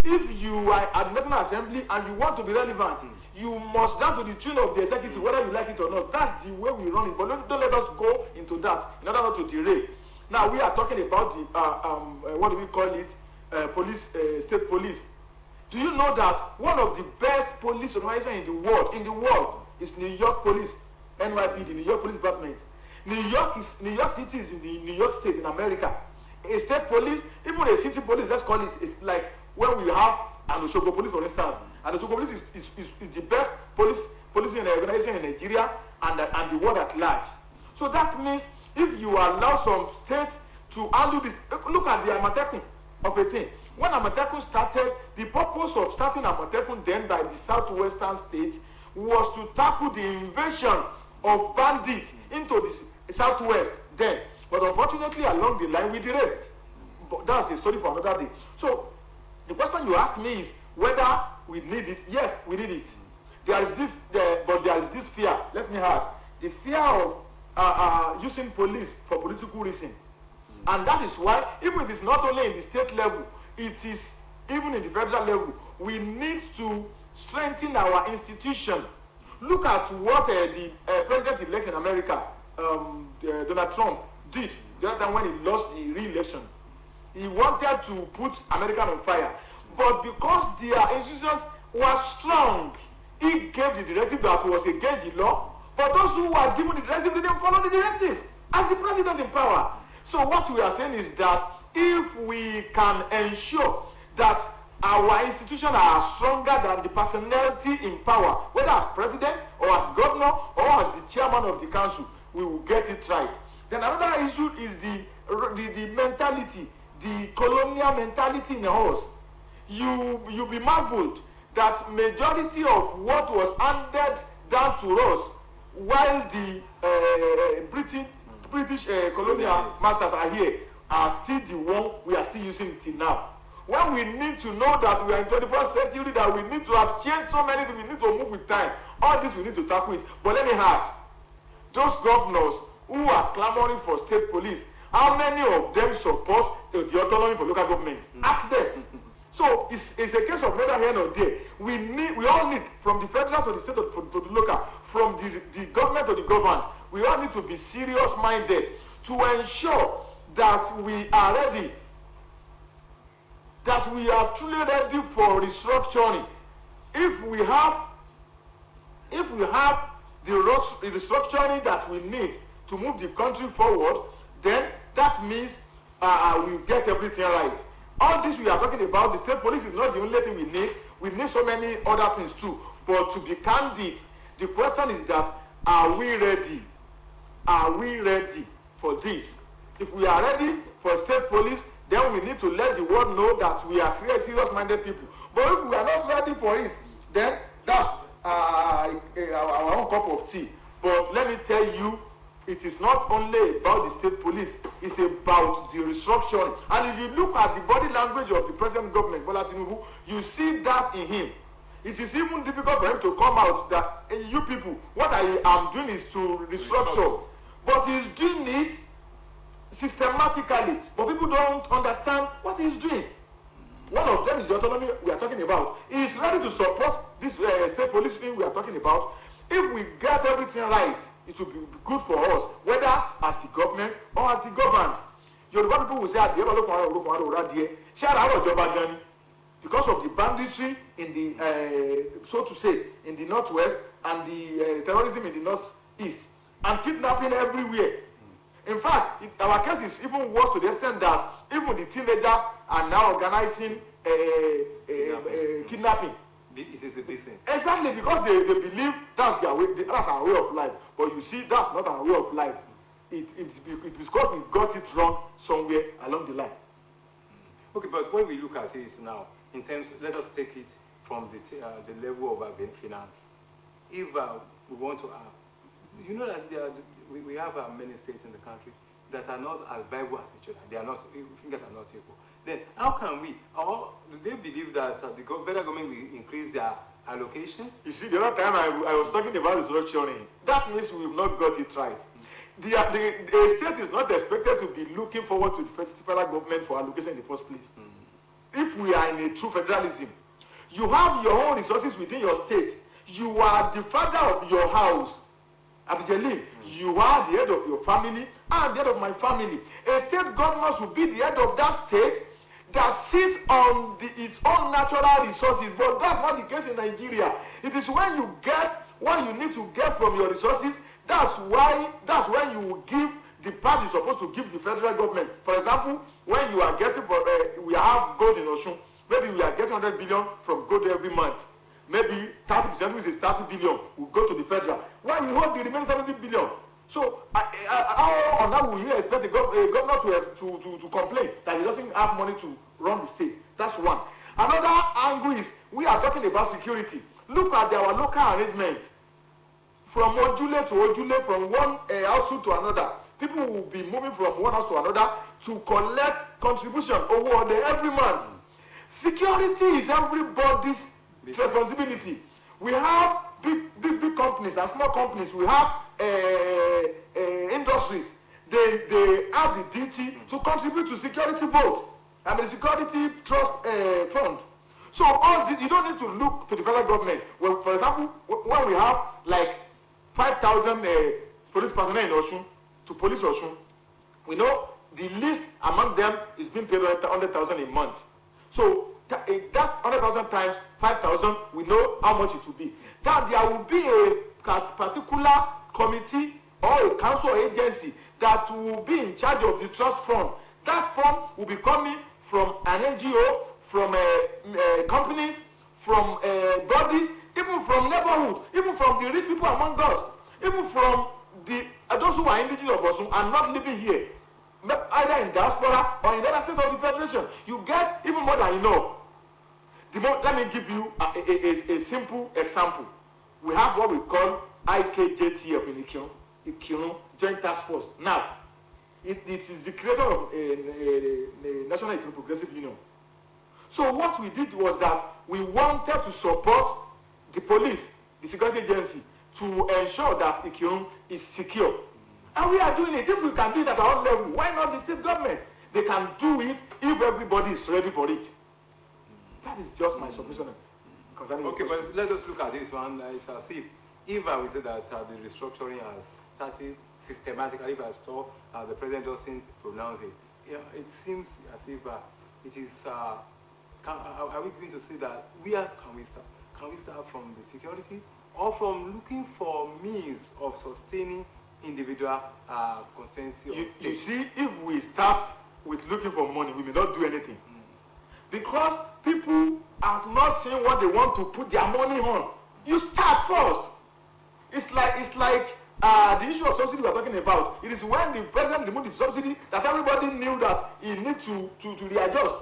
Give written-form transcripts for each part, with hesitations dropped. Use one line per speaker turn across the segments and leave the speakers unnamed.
If you are at the National Assembly and you want to be relevant, you must down to the tune of the executive, whether you like it or not. That's the way we run it. But don't let us go into that in order not to derail. Now we are talking about the what do we call it? Police, state police. Do you know that one of the best police organizations in the world is New York Police, NYPD, the New York Police Department. New York City is in the New York State in America. A state police, even a city police, let's call it, is like when we have an Osogbo police, for instance. And Osogbo police is the best policing organization in Nigeria and the world at large. So that means if you allow some states to handle this, look at the Amatekun of a thing. When Amatekun started, the purpose of starting Amatekun then by the southwestern states was to tackle the invasion of bandits into the southwest then. But unfortunately, along the line, we derailed. But that's a story for another day. So the question you ask me is whether we need it. Yes, we need it. But there is this fear. Let me add the fear of using police for political reason, and that is why even if it's not only in the state level, it is even in the federal level. We need to strengthen our institution. Look at what the president-elect in America, Donald Trump, did the other time when he lost the re-election. He wanted to put America on fire, but because their institutions were strong, he gave the directive that was against the law. But those who were given the directive didn't follow the directive as the president in power. So what we are saying is that if we can ensure that our institutions are stronger than the personality in power, whether as president or as governor or as the chairman of the council, we will get it right. Then another issue is the mentality, the colonial mentality in us. You be marveled that majority of what was handed down to us while the British colonial masters are here are still the one we are still using till now. When we need to know that we are in 21st century, that we need to have changed so many things, we need to move with time. All this we need to tackle it. But let me add, those governors who are clamoring for state police, how many of them support the autonomy for local government? Ask them. So it's a case of neither here nor there. We all need, from the federal to the state to the local, from the government to the governed, we all need to be serious-minded to ensure that we are ready, that we are truly ready for restructuring. If we have the restructuring that we need to move the country forward, then that means we get everything right. All this we are talking about, the state police is not the only thing we need. We need so many other things too. But to be candid, the question is that, are we ready? Are we ready for this? If we are ready for state police, then we need to let the world know that we are serious-minded people. But if we are not ready for it, then that's our own cup of tea. But let me tell you, it is not only about the state police, it's about the restructuring. And if you look at the body language of the present government, Bola Tinubu, you see that in him. It is even difficult for him to come out that, hey, you people, what I am doing is to restructure. But he's doing it systematically. But people don't understand what he's doing. One of them is the autonomy we are talking about. He is ready to support this state police thing we are talking about. If we get everything right, it will be good for us, whether as the government or as the governed. Yoruba people will say, because of the banditry in the, so to say, in the northwest and the terrorism in the northeast, and kidnapping everywhere. In fact, our case is even worse to the extent that even the teenagers are now organizing kidnapping.
It is a business.
Exactly, because they believe that's their way, that's our way of life. But you see, that's not our way of life. It's because we got it wrong somewhere along the line.
Okay, but when we look at it now, in terms, let us take it from the level of finance. If we want to have, you know that we have many states in the country that are not as viable as each other. They are not, fingers are not equal. Then how can we, or do they believe that the federal government will increase their allocation?
You see, the other time I was talking about restructuring, that means we've not got it right. The state is not expected to be looking forward to the federal government for allocation in the first place. If we are in a true federalism, you have your own resources within your state. You are the father of your house. Abidjali, you are the head of your family and the head of my family. A state governor should be the head of that state that sits on its own natural resources. But that's not the case in Nigeria. It is when you get what you need to get from your resources, that's when you will give the part you're supposed to give the federal government. For example, when you are getting, we have gold in Osun, maybe we are getting 100 billion from gold every month. Maybe 30%, which is 30 billion, will go to the federal. Why we hold the remaining 70 billion? So, how on that will you expect the governor to complain that he doesn't have money to run the state? That's one. Another angle is, we are talking about security. Look at our local arrangement. From Ojule to Ojule, from one household to another. People will be moving from one house to another to collect contribution over every month. Security is everybody's responsibility. We have big companies and small companies. We have industries. They have the duty to contribute to security vote. I mean, security trust fund. So all this, you don't need to look to the federal government. Well, for example, when we have like 5,000 police personnel in Osun to police Osun, we know the least among them is being paid 100,000 a month. So that's 100,000 times 5,000. We know how much it will be. That there will be a particular committee or a council or agency that will be in charge of the trust fund. That fund will be coming from an NGO, from companies, from bodies, even from neighborhood, even from the rich people among us, even from those who are indigenous of Osun and not living here, either in diaspora or in the other state of the federation. You get even more than enough. Let me give you a simple example. We have what we call IKJTF in Ikirun Joint Task Force. Now, it is the creation of a National Ikirun Progressive Union. So what we did was that we wanted to support the police, the security agency, to ensure that Ikirun is secure. And we are doing it. If we can do it at our own level, why not the state government? They can do it if everybody is ready for it. That is just my submission.
Okay, but let us look at this one. It's as if I would say that the restructuring has started systematically, as the president doesn't pronounce it. Yeah, it seems as if it is. Are we going to say that where can we start? Can we start from the security, or from looking for means of sustaining individual constituency of state?
You see, if we start with looking for money, we may not do anything. Because people have not seen what they want to put their money on. You start first. It's like the issue of subsidy we are talking about. It is when the president removed the subsidy that everybody knew that he needs to readjust.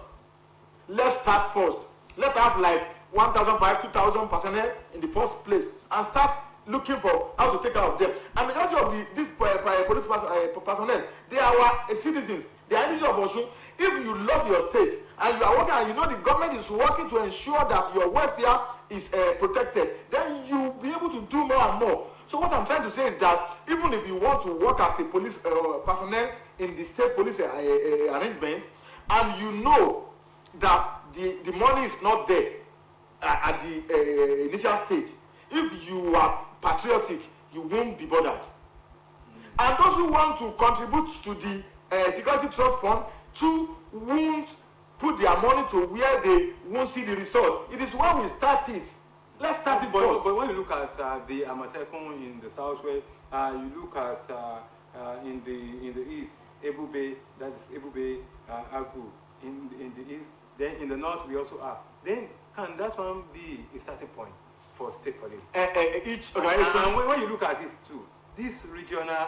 Let's start first. Let's have like 1,500, 2,000 personnel in the first place and start looking for how to take care of them. And majority of these police personnel, they are our citizens. They are indigenous of Osun. If you love your state and you are working and you know the government is working to ensure that your welfare is protected, then you will be able to do more and more. So what I'm trying to say is that even if you want to work as a police personnel in the state police arrangement, and you know that the money is not there at the initial stage, if you are patriotic, you won't be bothered. And those who want to contribute to the security trust fund too won't put their money to where they won't see the result. It is when we start it. Let's start it first.
But when you look at the Amatekun in the southwest, you look at in the east, Ebube, that is Ebube Agu in the east. Then in the north we also have. Then can that one be a starting point for state police?
Each organization.
And when you look at it too, this regional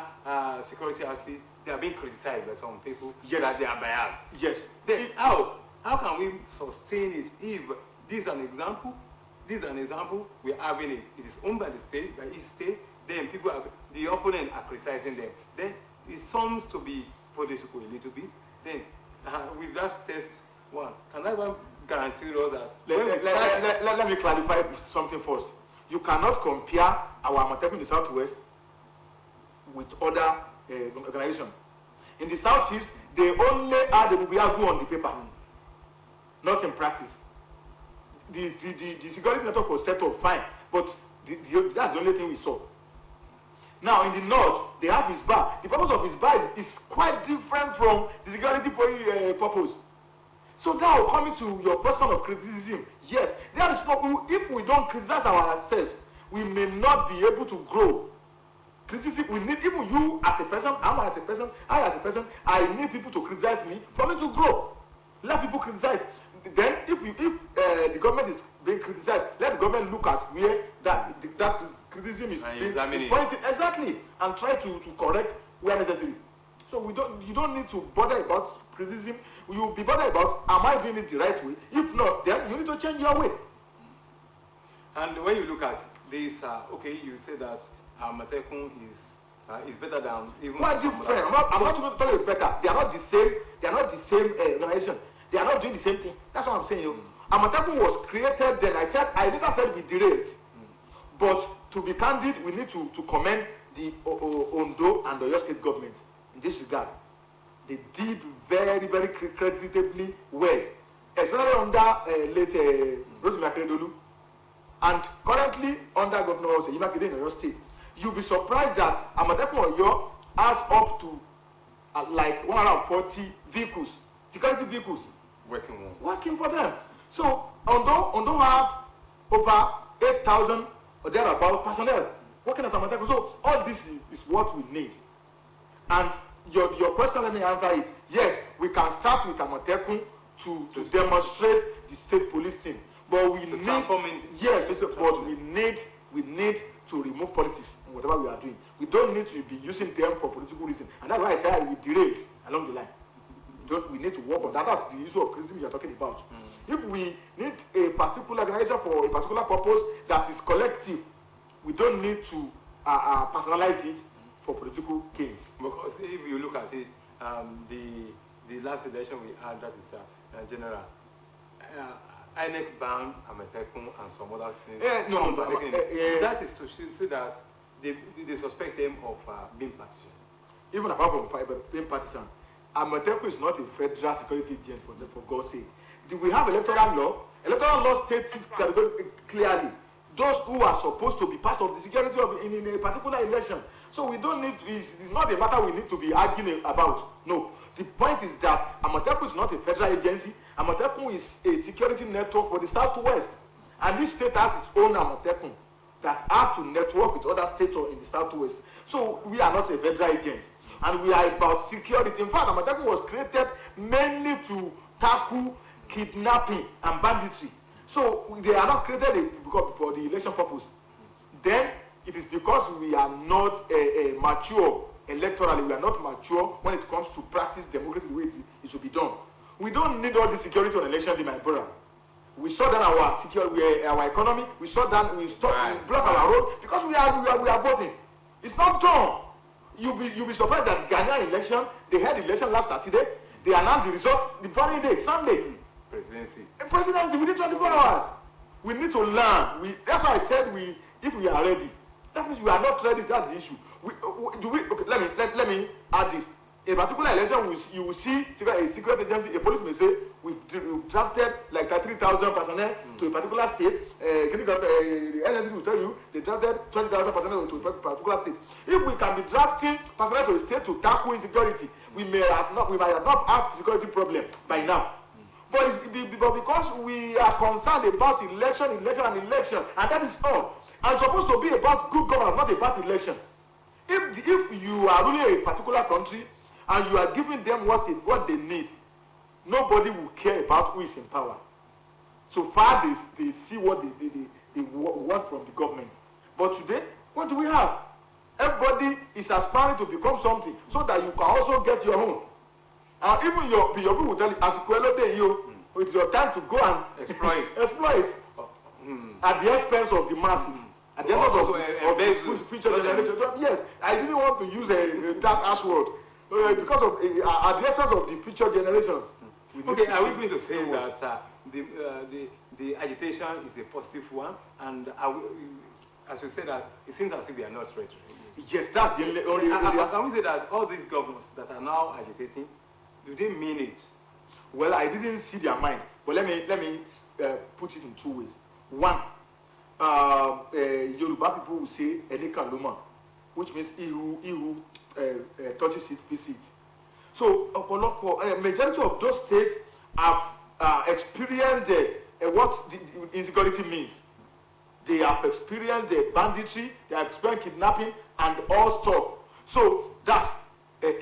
security outfit, they are being criticized by some people that they are biased.
Yes.
Then how can we sustain it if this is an example? This is an example. We are having it. It is owned by the state, by each state. Then people are, the opponent are criticizing them. Then it seems to be political a little bit. Then with that test one, can that one guarantee us that?
Let me clarify something first. You cannot compare our Amatekun in the southwest with other organizations. In the southeast, they only are the Bubiagu on the paper. not in practice. The security network was set up fine, but that's the only thing we saw. Now in the north, they have Hisbah. The purpose of Hisbah is quite different from the security purpose. So now coming to your question of criticism, yes, there is no, if we don't criticize ourselves, we may not be able to grow. Criticism, we need, even you as a person, I as a person, I need people to criticize me for me to grow. Let people criticize. Then if the government is being criticized, let the government look at where that criticism is pointing exactly, and try to correct where necessary. So you don't need to bother about criticism. You'll be bothered about, am I doing it the right way? If not, then you need to change your way.
And when you look at this, okay, you say that Amatekun is better than even.
Quite different. I'm not going to tell you better. They are not the same. They are not the same organization. They are not doing the same thing. That's what I'm saying. You know. Amatekun was created then. I later said we derailed. But to be candid, we need to commend the Ondo and the Oyo State government in this regard. They did very, very creditably well, especially under late Rosemary Akeredolu, and currently under Governor Imakide in Oyo State. You'll be surprised that Amatekun Oyo has up to like 140 vehicles, security vehicles, working for them. So Ondo had over 8,000 or thereabout personnel working as Amatekun. So all this is what we need. And your question, let me answer it. Yes, we can start with Amatekun to demonstrate the state police thing, but we need to remove politics in whatever we are doing. We don't need to be using them for political reasons, and that's why I say we derailed along the line. We need to work on that. That's the issue of criticism you are talking about. If we need a particular organization for a particular purpose that is collective, we don't need to personalize it for political gains.
Because if you look at it, the last election we had, that is general, INEC banned Amatekun and some other things. That is to say that they suspect them of being partisan.
Even apart from being partisan, Amatekun is not a federal security agent for God's sake. We have electoral law. Electoral law states it clearly. Those who are supposed to be part of the security in a particular election. So we don't need to, it's not a matter we need to be arguing about. No. The point is that Amatekun is not a federal agency. Amatekun is a security network for the Southwest. And each state has its own Amatekun that have to network with other states in the Southwest. So we are not a federal agent. And we are about security. In fact, Amatekun was created mainly to tackle kidnapping and banditry. So they are not created for the election purpose. Then it is because we are not mature electorally. We are not mature when it comes to practice democracy the way it should be done. We don't need all the security on election day, my brother. We shut down our economy. We shut down. We block our road because we are voting. It's not done. You'll be surprised that Ghanaian election. They had the election last Saturday. They announced the result the following day, Sunday. Presidency within 24 hours. We need to learn. That's why I said if we are ready. That means we are not ready. That's the issue. Okay, let me add this. In a particular election, you will see a secret agency, a police may say, we've drafted like 3,000 personnel to a particular state. The agency will tell you they drafted 20,000 personnel to a particular state. If we can be drafting personnel to a state to tackle insecurity, we might not have security problem by now. But because we are concerned about election, and that is all. And it's supposed to be about good governance, not about election. If you are ruling a particular country and you are giving them what they need, nobody will care about who is in power. So far, they see what they want from the government. But today, what do we have? Everybody is aspiring to become something so that you can also get your own. And even your people will tell you, as it's your time to go and exploit at the expense of the masses, at the expense of the future generation. Yes, I didn't want to use that harsh word because of at the expense of the future generations.
Okay, are we going to say that the agitation is a positive one, and as we say that it seems as if we are not ready?
Yes, that's the only area.
Can we say that all these governors that are now agitating, do they mean it?
Well, I didn't see their mind, But let me put it in two ways. One, Yoruba people will say "Enikan Loma," which means he who touches it, feels it. So, majority of those states have experienced what the insecurity means. They have experienced the banditry, they have experienced kidnapping, and all stuff. So that's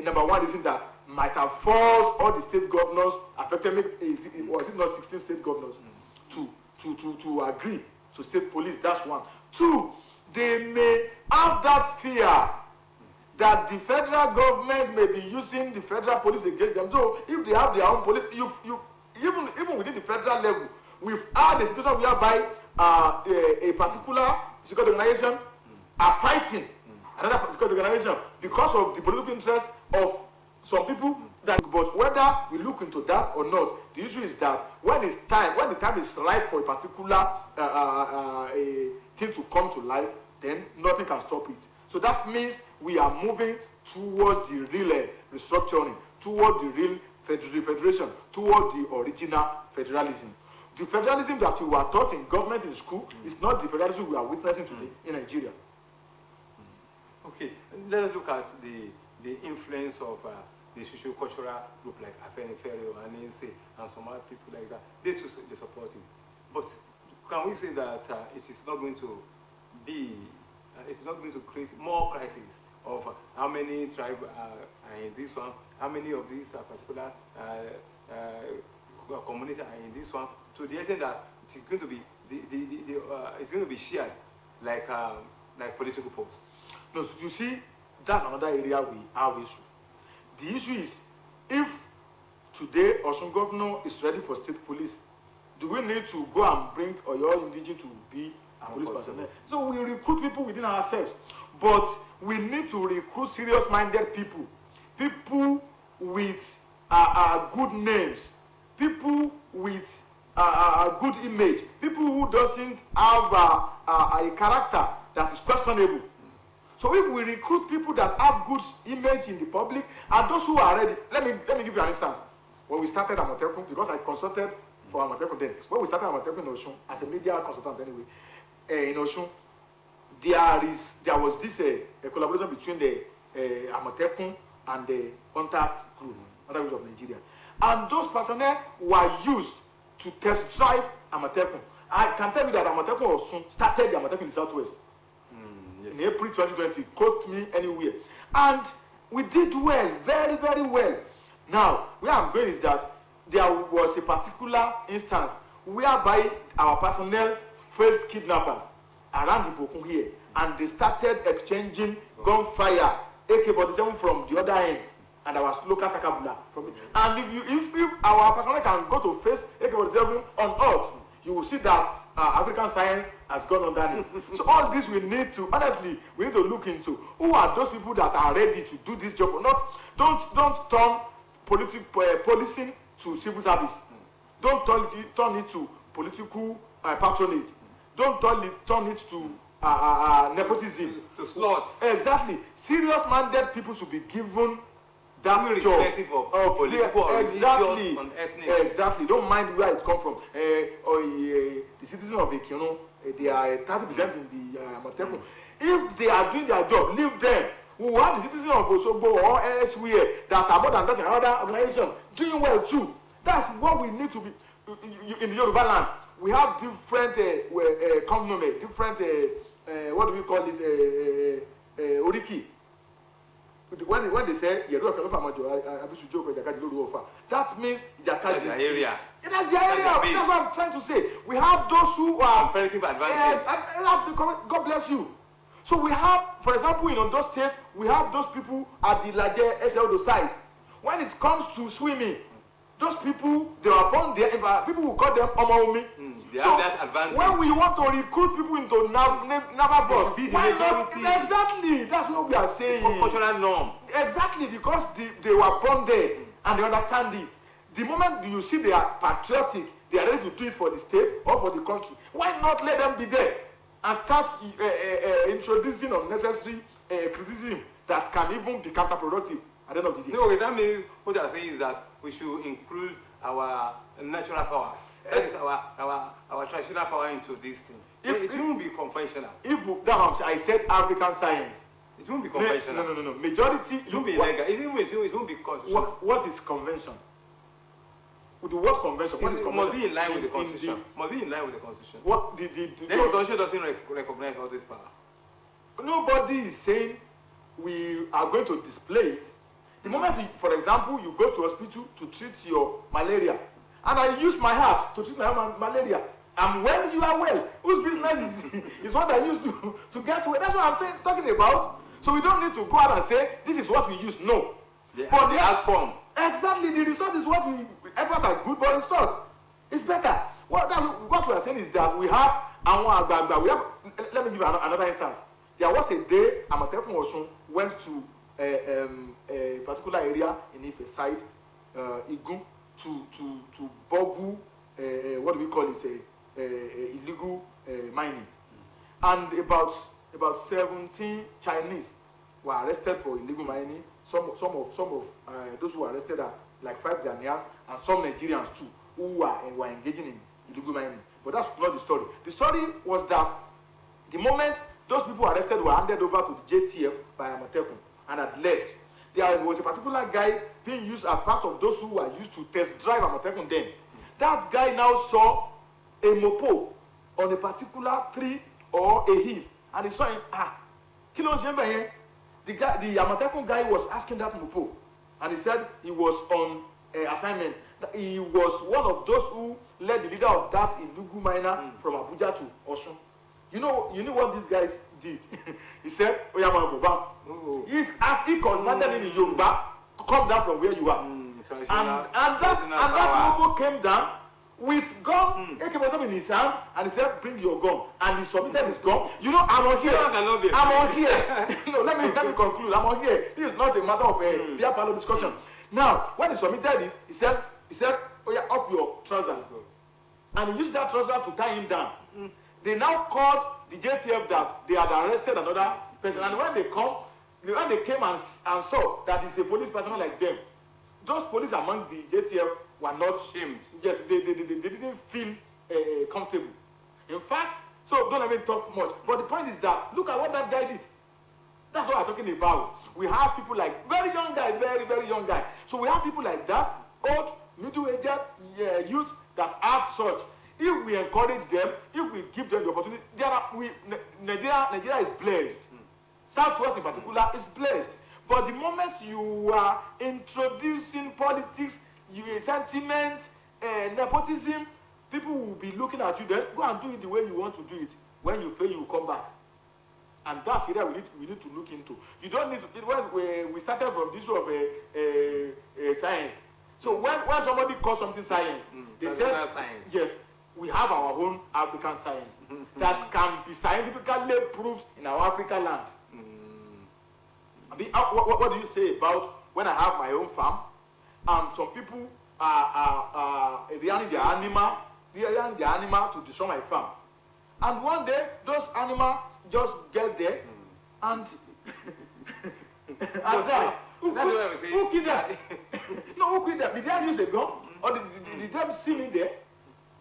number one reason that might have forced all the state governors affected. Was it not 16 state governors to agree to state police? That's one. Two, they may have that fear that the federal government may be using the federal police against them. So if they have their own police, even within the federal level, we've had a situation whereby a particular security organization are fighting another security organization because of the political interest of some people. But whether we look into that or not, the issue is that when the time is ripe for a particular thing to come to life, then nothing can stop it. So that means we are moving towards the real restructuring, towards the real federation, towards the original federalism. The federalism that you were taught in government in school is not the federalism we are witnessing today in Nigeria.
Okay, let's look at the influence of the socio-cultural group like Afenifere or Anense and some other people like that. They too, they support it. But can we say that it is not going to be, it's not going to create more crises of how many tribes are in this one, how many of these particular communities are in this one, to the extent that it's going to be it's going to be shared like political posts.
No, you see, that's another area we have issue. The issue is, if today Osun governor is ready for state police, do we need to go and bring Oyo Indiji to be a police personnel? So we recruit people within ourselves, but we need to recruit serious-minded people, people with good names, people with good image, people who doesn't have a character that is questionable. So if we recruit people that have good image in the public, and those who are ready, let me give you an instance. When we started Amotekun, because I consulted for Amotekun then, when we started Amotekun in Osun, as a media consultant anyway, in Osun, there was this a collaboration between the Amotekun and the Hunter group of Nigeria. And those personnel were used to test drive Amotekun. I can tell you that Amotekun Osun started the Amotekun in the Southwest. In April 2020, quote me anywhere. And we did well, very, very well. Now, where I'm going is that there was a particular instance whereby our personnel faced kidnappers around the Bokun here, and they started exchanging gunfire, AK-47 from the other end, and our local sakabula from it. And if our personnel can go to face AK-47 on earth, you will see that African science has gone underneath. So all this we need to, honestly, we need to look into. Who are those people that are ready to do this job or not? Don't turn policing to civil service. Don't turn it to political patronage. Don't turn it to nepotism. To slots. Exactly. Serious-minded people should be given that job. Irrespective of political or religious and ethnic. Exactly. Don't mind where it comes from. The citizens of Ekino, they are 30% in the Amotekun. If they are doing their job, leave them. We have the citizens of Osogbo or elsewhere that are more than that in another organization doing well too. That's what we need to be. In the Yoruba land, we have different cognomen, different what do we call it? Oriki. When they say that means that's the area. That's the area. That's what I'm trying to say. We have those who are comparative advantage. God bless you. So we have, for example, in Ondo State, we have those people at the Laje SLD side. When it comes to swimming, those people, they are born there. People will call them Omaomi. They have that advantage. When we want to recruit people into naval force, why not? Exactly. That's what we are saying. Cultural norm. Exactly, because they were born there and they understand it. The moment you see they are patriotic, they are ready to do it for the state or for the country. Why not let them be there and start introducing unnecessary criticism that can even be counterproductive at the end of the day? No, that means what you are saying is that we should include our natural powers.
That is our traditional power into this thing. It won't be conventional.
I said African science.
It won't be conventional.
No. Majority.
It won't be illegal. It won't be constitutional.
What is convention? With the word convention, what is convention?
Must be in line with the constitution. Must be in line with the constitution.
What
the constitution doesn't recognize all this power.
Nobody is saying we are going to display it. The moment, for example, you go to hospital to treat your malaria, and I use my heart to treat my malaria, and when you are well, whose business is what I use to get well? That's what I'm talking about. So we don't need to go out and say this is what we use. No.
But the outcome.
Exactly, the result is what we effort are good, but result is better. What we are saying is that we have let me give you another instance. There was a day Amatekun Osun went to a particular area in Ife side, Igun, to bogu, what do we call it, illegal mining, and about 17 Chinese were arrested for illegal mining. Some of those who were arrested are like 5 Ghanaians and some Nigerians too, who were engaging in illegal mining. But that's not the story. The story was that the moment those people arrested were handed over to the JTF by Amatekun and had left, there was a particular guy being used as part of those who were used to test drive Amatekun then. That guy now saw a mopo on a particular tree or a hill, and he saw him, kilo here. The Amatekun guy was asking that mopo, and he said he was on assignment. He was one of those who led the leader of that illegal miner from Abuja to Osun. You know what these guys did? He said, he commanded in Yoruba to come down from where you are. And that mopo came down with gun, AK-47 in his hand, and he said, bring your gun. And he submitted his gun. You know, I'm on here. I'm on here. No, let me conclude. I'm on here. This is not a matter of a beer parlor discussion. Now, when he submitted it, he said, oh yeah, off your trousers. And he used that trousers to tie him down. They now called the JTF that they had arrested another person. And when they came and saw that it's a police personnel like them, those police among the JTF were not shamed. Yes, they didn't feel comfortable. In fact, so don't even talk much. But the point is that look at what that guy did. That's what I'm talking about. We have people like very young guy, very, very young guy. So we have people like that, old, middle-aged youth that have such. If we encourage them, if we give them the opportunity, Nigeria is blessed. Southwest in particular is blessed. But the moment you are introducing politics, sentiment, nepotism, people will be looking at you. Then go and do it the way you want to do it. When you fail, you will come back. And that's area we need to look into. You don't need to. We started from this sort of science. So when somebody calls something science, they said science. Yes, we have our own African science that can be scientifically proved in our African land. What do you say about when I have my own farm and some people are rearing their animal to destroy my farm, and one day those animals just get there and die. Who killed them? No, who killed them? Did they use a gun or did they see me there?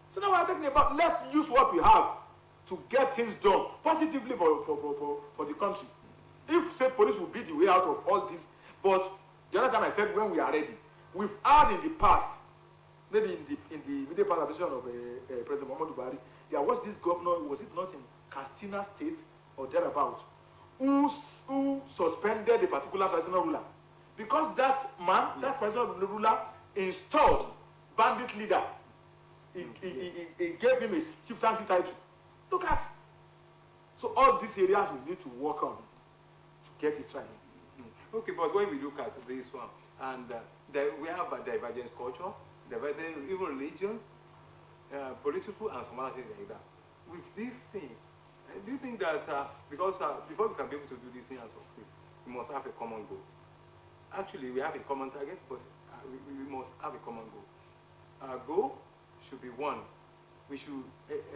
So now we're talking about let's use what we have to get things done positively for the country. If state police will be the way out of all this, but the other time I said when we are ready, we've had in the past, maybe in the immediate past administration of President Muhammadu Buhari, there was this governor, was it not in Katsina State or thereabout, who suspended a particular traditional ruler because that man, that traditional ruler, installed bandit leader. He gave him a chieftaincy title. Look at. So all these areas we need to work on to get it right.
Okay, but when we look at this one, and we have a divergent culture, divergent even religion, political, and some other things like that. With this thing, do you think that because before we can be able to do this thing and succeed, we must have a common goal? Actually, we have a common target, but we must have a common goal. Our goal should be one. We should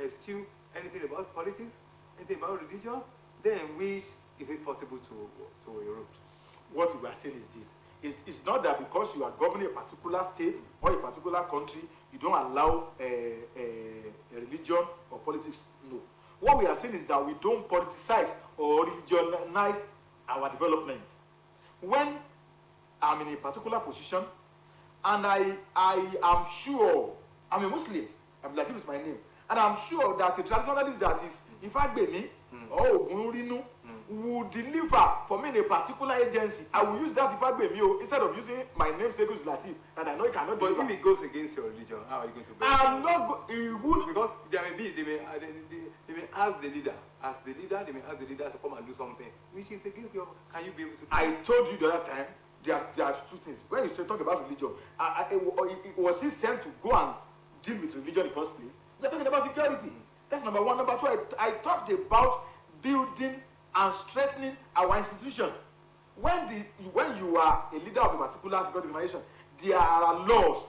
eschew anything about politics, anything about religion, then which is it possible to erupt?
What we are saying is this. It's not that because you are governing a particular state or a particular country, you don't allow a religion or politics. No. What we are saying is that we don't politicize or religionize our development. When I'm in a particular position and I am sure, I'm a Muslim, Abdulatif is my name, and I'm sure that a traditionalist that is Ifagbemi or Ogunrinu will deliver for me in a particular agency. I will use that Ifagbemi instead of using my name Segun Latif that I know he cannot deliver.
But if it goes against your religion, how are you going to bear it?
I'm not going.
Because there may be, they may ask the leader, they may ask the leader to come and do something which is against your. Can you be able to do
I told you the other time. There are two things. When you say talk about religion, was he sent to go and deal with religion in the first place? We are talking about security. That's number one. Number two, I talked about building and strengthening our institution. When you are a leader of a particular security organization, there are laws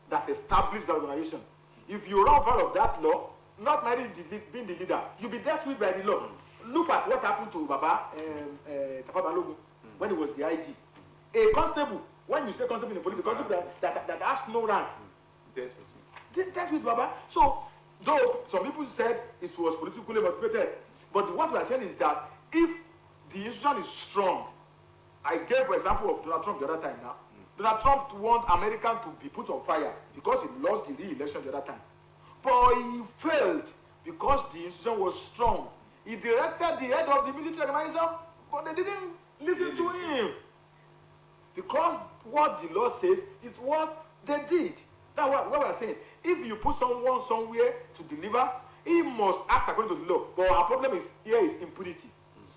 that establish the organization. If you run out of that law, not merely being the leader, you'll be dealt with by the law. Look at what happened to Baba Tafa Balogun when he was the IG. A constable, when you say constable in the police, a constable that has no rank, dealt with Baba. So, though some people said it was politically motivated, but what we are saying is that if the institution is strong, I gave for example of Donald Trump the other time now. Donald Trump want America to be put on fire because he lost the re-election the other time. But he failed because the institution was strong. He directed the head of the military organization, but they didn't listen to him. Because what the law says is what they did. That's what we are saying. If you put someone somewhere to deliver, he must act according to the law. But our problem here is impunity.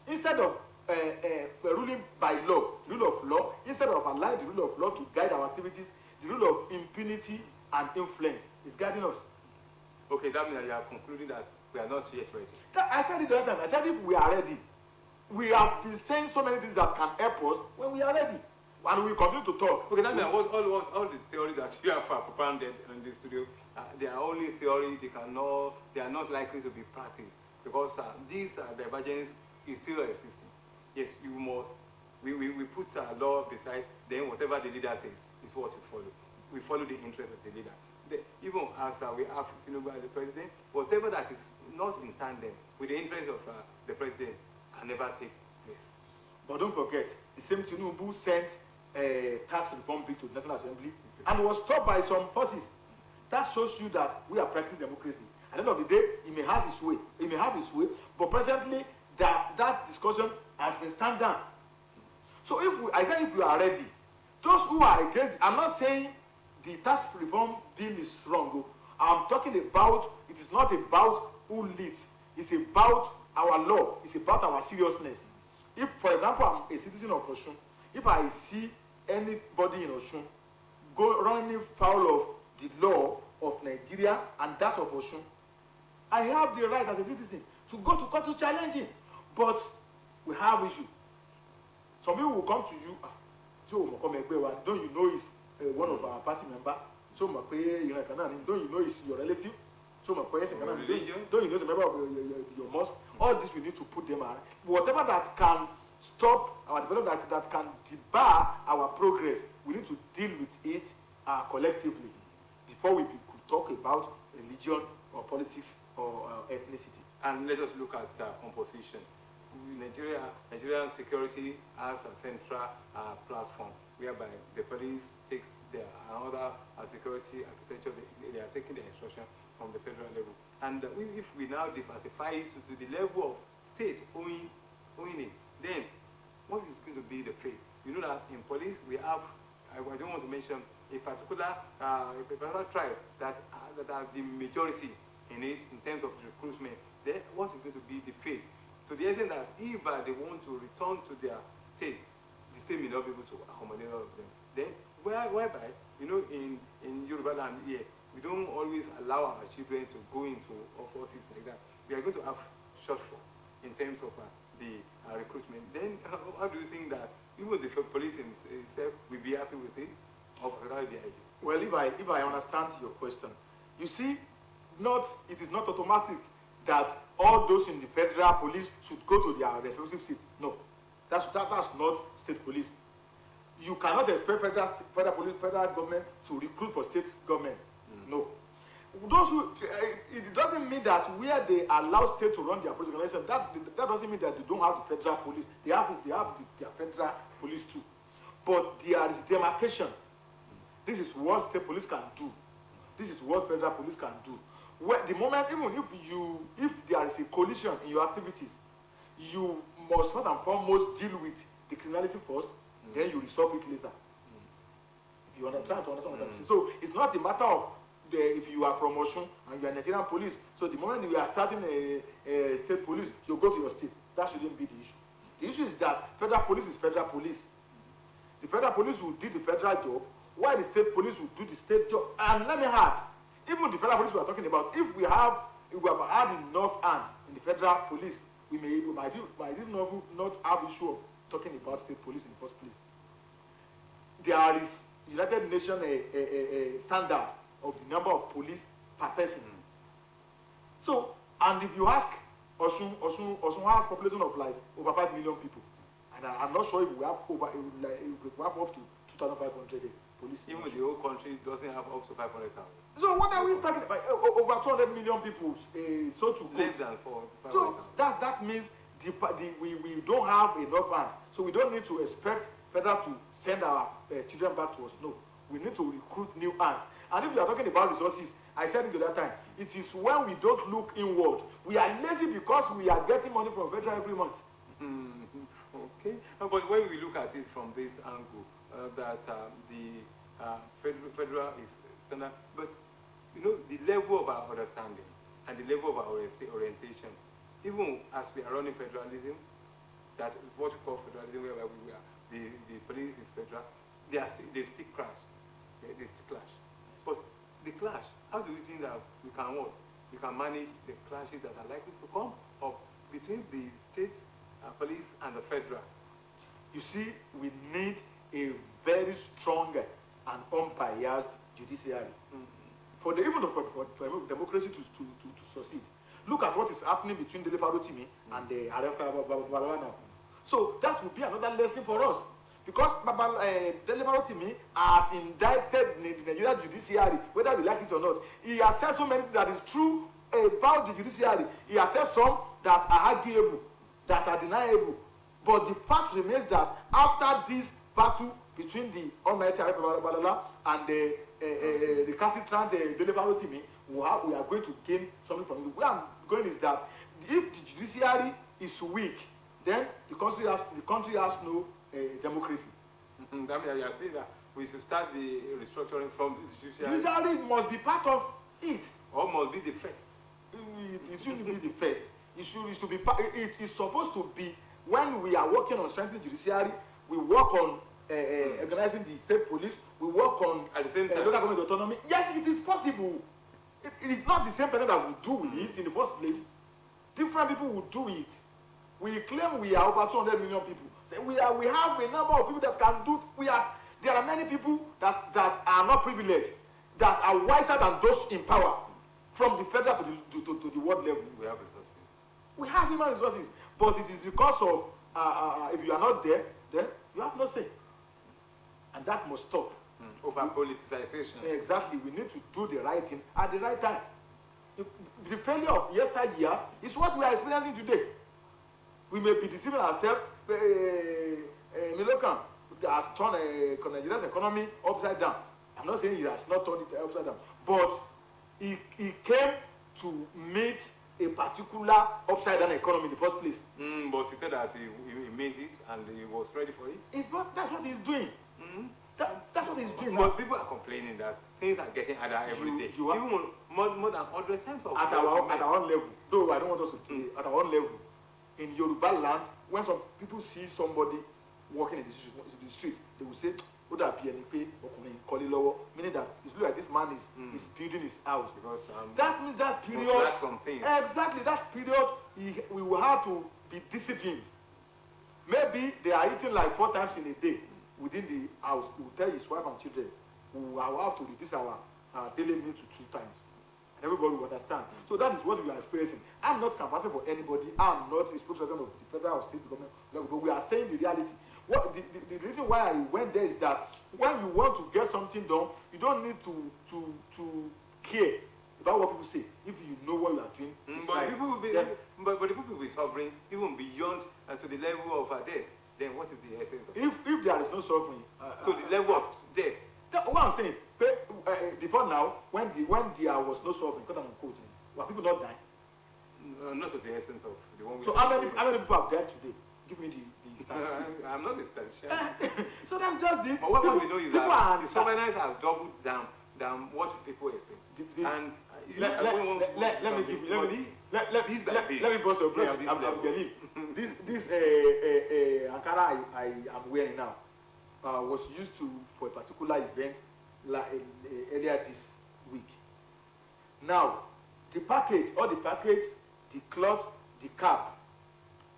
Instead of ruling by law, rule of law, instead of allowing the rule of law to guide our activities, the rule of impunity and influence is guiding us.
Okay, that means that you are concluding that we are not yet ready.
I said it the other time. I said if we are ready, we have been saying so many things that can help us when we are ready. And we continue to talk.
Okay, that means all the theory that you have propounded in the studio, they are only theory. They are not likely to be practiced because this divergence is still existing. Yes, you must. We put a law beside. Then whatever the leader says is what we follow. We follow the interest of the leader. Even as we have Tinubu as the president, whatever that is not in tandem with the interest of the president can never take place.
But don't forget, the same Tinubu sent a tax reform bill to the National Assembly and was stopped by some forces. That shows you that we are practicing democracy. At the end of the day, he may have his way. He may have his way, but presently that discussion has been stand down. So I say if we are ready, those who are against, I'm not saying the tax reform bill is wrong. I'm talking about, it is not about who leads. It's about our law. It's about our seriousness. If, for example, I'm a citizen of Osun, if I see anybody in Osun running foul of the law of Nigeria and that of Osun, I have the right as a citizen to go to court to challenge it. But we have issue. Some people will come to you, don't you know he's one of our party member? Don't you know he's your relative? Don't you know he's a member of your mosque? All this we need to put them out. Whatever that can stop our development, that can debar our progress, we need to deal with it collectively before we could talk about religion or politics or ethnicity.
And let us look at composition. Nigerian security has a central platform whereby the police takes another security architecture. They are taking the instruction from the federal level. And if we now diversify it to the level of state owning it, then what is going to be the fate? You know that in police we have, I don't want to mention a particular tribe that are the majority in it in terms of recruitment. Then what is going to be the fate? To the extent that if they want to return to their state, the state may not be able to accommodate all of them. Then whereby, you know, in Yoruba land here, we don't always allow our children to go into forces like that. We are going to have shortfall in terms of the recruitment. Then how do you think that even the police itself will be happy with it, or the IG?
Well, if I understand your question, you see, it is not automatic that all those in the federal police should go to their respective states. No, that's not state police. you cannot expect federal government to recruit for state government. No. Those who, it doesn't mean that where they allow state to run their police organization, that doesn't mean that they don't have the federal police. They have their federal police too. But there is demarcation. This is what state police can do. This is what federal police can do. Where the moment, even if there is a collision in your activities, you must first and foremost deal with the criminality first, then you resolve it later. If you understand what I'm saying. So it's not a matter of if you are from Osun and you are Nigerian police, so the moment we are starting a state police, you go to your state. That shouldn't be the issue. The issue is that federal police is federal police. The federal police will do the federal job, while the state police will do the state job. And let me add, even the federal police we are talking about, if we have had enough hand in the federal police, we might even not have issue of talking about state police in the first place. There is United Nations a standard of the number of police per person. So, and if you ask Osun has a population of like over 5 million people, and I'm not sure if we have up to 2,500 police.
Even the whole country doesn't have up to 500,000.
So what are we talking about? Over 200 million people, so to
less than 400,000.
So that means we don't have enough hand. So we don't need to expect federal to send our children back to us. No, we need to recruit new hands. And if we are talking about resources, I said it the other time, it is when we don't look inward. We are lazy because we are getting money from federal every month.
Okay, but when we look at it from this angle, that the federal is standard, but you know the level of our understanding and the level of our orientation, even as we are running federalism, that what we call federalism, where we are, the police is federal, they still clash. They still clash. But the clash, how do you think that we can what? We can manage the clashes that are likely to come up between the state police and the federal?
You see, we need a very strong and unbiased judiciary for democracy to succeed. Look at what is happening between Dele Farotimi and the Areka now. So that would be another lesson for us. Because Dele Farotimi has indicted the Nigerian judiciary, whether we like it or not. He has said so many things that is true about the judiciary. He has said some that are arguable, that are deniable. But the fact remains that after this battle between the Almighty Areka and the recalcitrant Dele Farotimi, we are going to gain something from it. Where I'm going is that if the judiciary is weak, then the country has no democracy.
That means you are saying that we should start the restructuring from the judiciary.
Judiciary must be part of it.
Or must be the first.
It shouldn't be the first. It should be. It is supposed to be when we are working on strengthening judiciary. We work on organizing the state police. We work on
at the same time
local government autonomy. Yes, it is possible. It is not the same person that will do it in the first place. Different people will do it. We claim we are over 200 million people. So we have a number of people that can do. There are many people that are not privileged, that are wiser than those in power, from the federal to the world level.
We have resources.
We have human resources, but it is because of if you are not there, then you have no say, and that must stop.
Over politicization.
Exactly. We need to do the right thing at the right time. The failure of yesteryears is what we are experiencing today. We may be deceiving ourselves. Milokan has turned Nigeria's economy upside down. I'm not saying he has not turned it upside down, but he came to meet a particular upside down economy in the first place.
But he said that he made it and he was ready for it.
It's not. That's what he's doing. That's what he's doing.
But people are complaining that things are getting harder every day. Even more than 100 times of
at our own level. Though I don't want us to say at our own level. In Yoruba land, when some people see somebody walking in the street, they will say, meaning that it's like this man is building his house. Because that means that period, exactly that period, we will have to be disciplined. Maybe they are eating like 4 times in a day within the house. He will tell his wife and children, we will have to reduce our daily meal to 2 times. and everybody will understand. So that is what we are experiencing. I'm not canvassing for anybody. I'm not a spokesperson of the federal or state government level, but we are saying the reality. What the reason why I went there is that when you want to get something done, you don't need to care about what people say if you know what you are doing.
But people will be, but the people will be suffering even beyond to the level of death. Then what is the essence of
if there is no suffering
to the level of death?
What I'm saying, before now, when there was no suffering, quote unquote, were people not dying?
Not to the essence of the one.
So how many people have died today? Give me the statistics.
I'm not a statistician.
So that's just it.
But what we know is that the surveillance has doubled down than what people expect.
And let me bust your brain. This Ankara I am wearing now was used for a particular event earlier this week. Now, the package, the cloth, the cap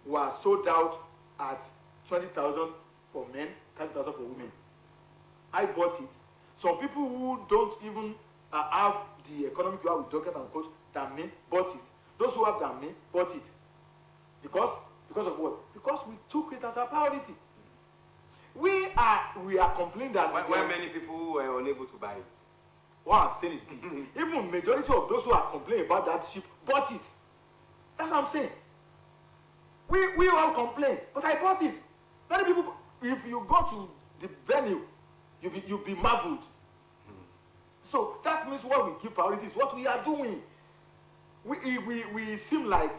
were sold out at 20,000 for men, 30,000 for women. I bought it. Some people who don't even have the economic power with docket and coach than me bought it. Those who have than me bought it. Because of what? Because we took it as a priority. We are complaining that
why many people were unable to buy it.
What I'm saying is this. Even majority of those who are complaining about that ship bought it. That's what I'm saying. We all complain, but I bought it. Many people, if you go to the venue, you'll be marveled. So that means what we give priority is what we are doing. We seem like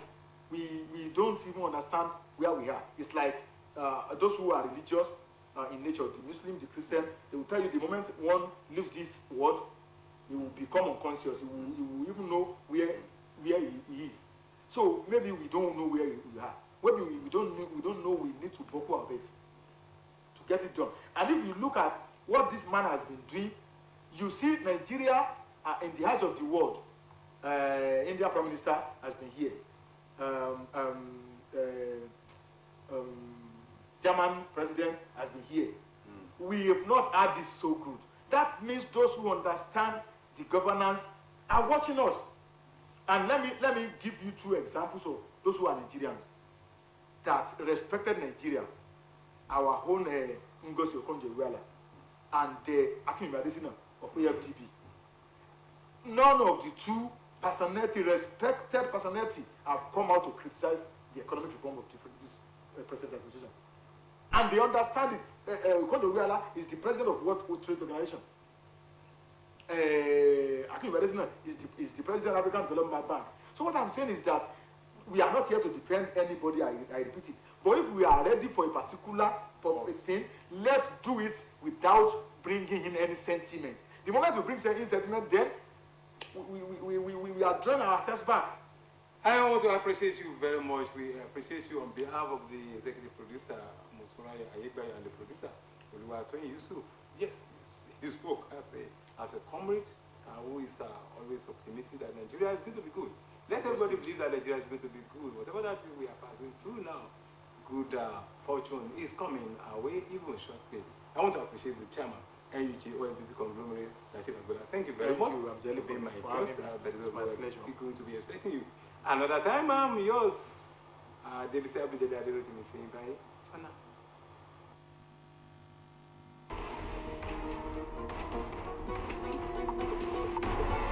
we don't even understand where we are. It's like those who are religious in nature, the Muslim, the Christian, they will tell you the moment one leaves this world, he will become unconscious. He will even know where he is. So maybe we don't know where we are. Maybe we don't know we need to buckle our bets to get it done. And if you look at what this man has been doing, you see Nigeria in the eyes of the world. India Prime Minister has been here. German President has been here. We have not had this so good. That means those who understand the governance are watching us. And let me give you two examples of those who are Nigerians that respected Nigeria. Our own Ngozi Okonjo-Iweala and the Akin Adesina of AFDB. None of the two respected personality have come out to criticize the economic reform of this present administration. And they understand it. Okonjo-Iweala is the president of World Trade Organization. Akin Adesina is the president of African Development Bank. So what I'm saying is that we are not here to defend anybody, I repeat it. But if we are ready for a particular thing, let's do it without bringing in any sentiment. The moment we bring in sentiment, then we are drawing ourselves back.
I want to appreciate you very much. We appreciate you on behalf of the executive producer, Motsuraya Ayegbayo, and the producer, Oluwatoyin Yusuf. Yes, you spoke as a comrade who is always optimistic that Nigeria is going to be good. Let everybody believe that Nigeria is going to be good. Whatever that we are passing through now, good fortune is coming our way even shortly. I want to appreciate the chairman, NUJ OSBC Conglomerate, Nigeria. Thank you very much.
Thank you.
For being my guest.
It's my pleasure.
Still going to be expecting you. Another time, I'm yours. David Abdul saying bye for now.